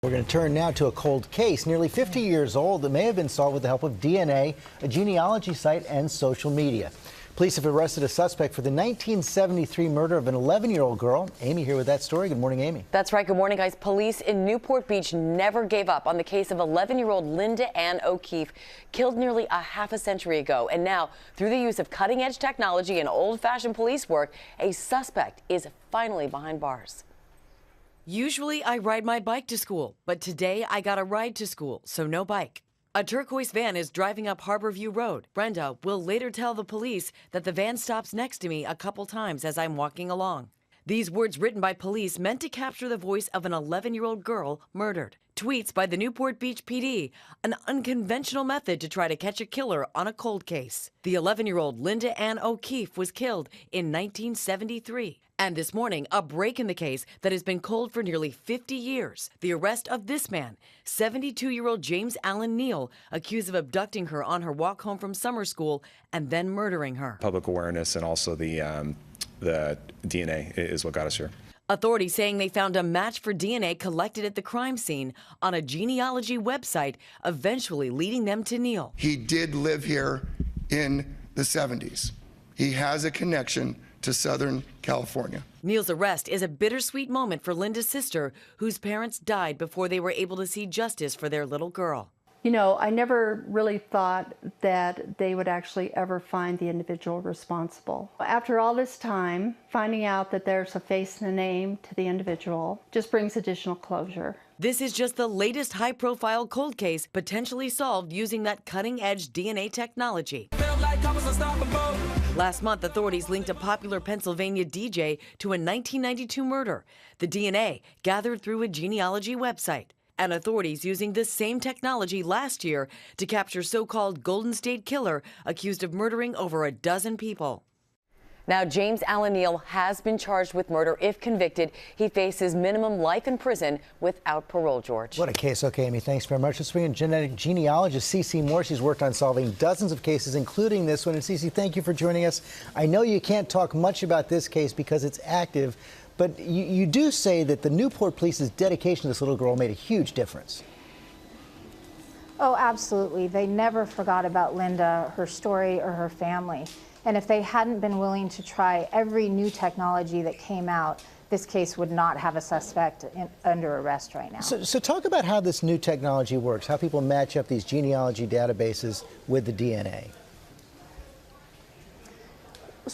We're going to turn now to a cold case, nearly 50 years old, that may have been solved with the help of DNA, a genealogy site, and social media. Police have arrested a suspect for the 1973 murder of an 11-year-old girl. Amy here with that story. Good morning, Amy. That's right. Good morning, guys. Police in Newport Beach never gave up on the case of 11-year-old Linda Ann O'Keefe, killed nearly a half a century ago. And now, through the use of cutting-edge technology and old-fashioned police work, a suspect is finally behind bars. Usually I ride my bike to school, but today I got a ride to school, so no bike. A turquoise van is driving up Harborview Road. Brenda will later tell the police that the van stops next to me a couple times as I'm walking along. These words written by police meant to capture the voice of an 11-year-old girl murdered. Tweets by the Newport Beach PD, an unconventional method to try to catch a killer on a cold case. The 11-year-old Linda Ann O'Keefe was killed in 1973. And this morning, a break in the case that has been cold for nearly 50 years. The arrest of this man, 72-year-old James Allen Neal, accused of abducting her on her walk home from summer school and then murdering her. Public awareness and also the DNA is what got us here. Authorities saying they found a match for DNA collected at the crime scene on a genealogy website, eventually leading them to Neal. He did live here in the 70s. He has a connection to Southern California. Neal's arrest is a bittersweet moment for Linda's sister, whose parents died before they were able to see justice for their little girl. You know, I never really thought that they would actually ever find the individual responsible. After all this time, finding out that there's a face and a name to the individual just brings additional closure. This is just the latest high-profile cold case potentially solved using that cutting-edge DNA technology. Last month, authorities linked a popular Pennsylvania DJ to a 1992 murder. The DNA gathered through a genealogy website. And authorities using this same technology last year to capture so-called Golden State Killer accused of murdering over a dozen people. Now, James Allen Neal has been charged with murder. If convicted, he faces minimum life in prison without parole, George. What a case. Okay, Amy, thanks very much. Let's bring in genetic genealogist Cece Moore. She's worked on solving dozens of cases, including this one. And Cece, thank you for joining us. I know you can't talk much about this case because it's active, but you do say that the Newport Police's dedication to this little girl made a huge difference. Oh, absolutely. They never forgot about Linda, her story, or her family. And if they hadn't been willing to try every new technology that came out, this case would not have a suspect under arrest right now. So talk about how this new technology works, how people match up these genealogy databases with the DNA.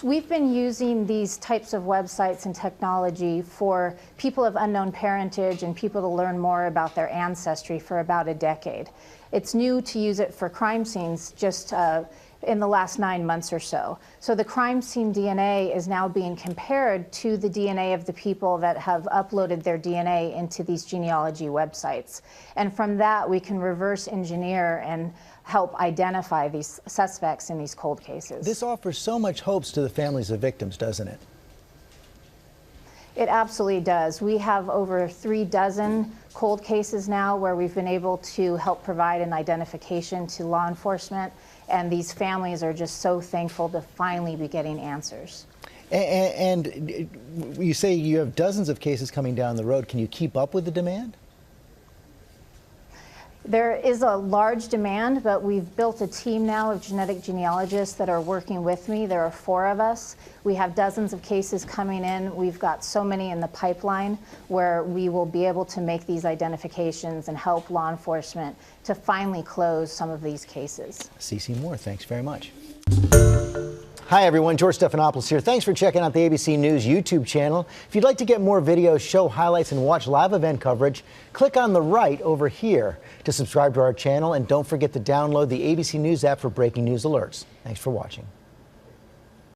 We've been using these types of websites and technology for people of unknown parentage and people to learn more about their ancestry for about a decade. It's new to use it for crime scenes just in the last 9 months or so. So the crime scene DNA is now being compared to the DNA of the people that have uploaded their DNA into these genealogy websites. And from that, we can reverse engineer and help identify these suspects in these cold cases. This offers so much hopes to the families of victims, doesn't it? It absolutely does. We have over 3 dozen cold cases now where we've been able to help provide an identification to law enforcement, and these families are just so thankful to finally be getting answers. And you say you have dozens of cases coming down the road. Can you keep up with the demand? There is a large demand, but we've built a team now of genetic genealogists that are working with me. There are 4 of us. We have dozens of cases coming in. We've got so many in the pipeline where we will be able to make these identifications and help law enforcement to finally close some of these cases. Cece Moore, thanks very much. Hi everyone, George Stephanopoulos here. Thanks for checking out the ABC News YouTube channel. If you'd like to get more videos, show highlights, and watch live event coverage, click on the right over here to subscribe to our channel, and don't forget to download the ABC News app for breaking news alerts. Thanks for watching.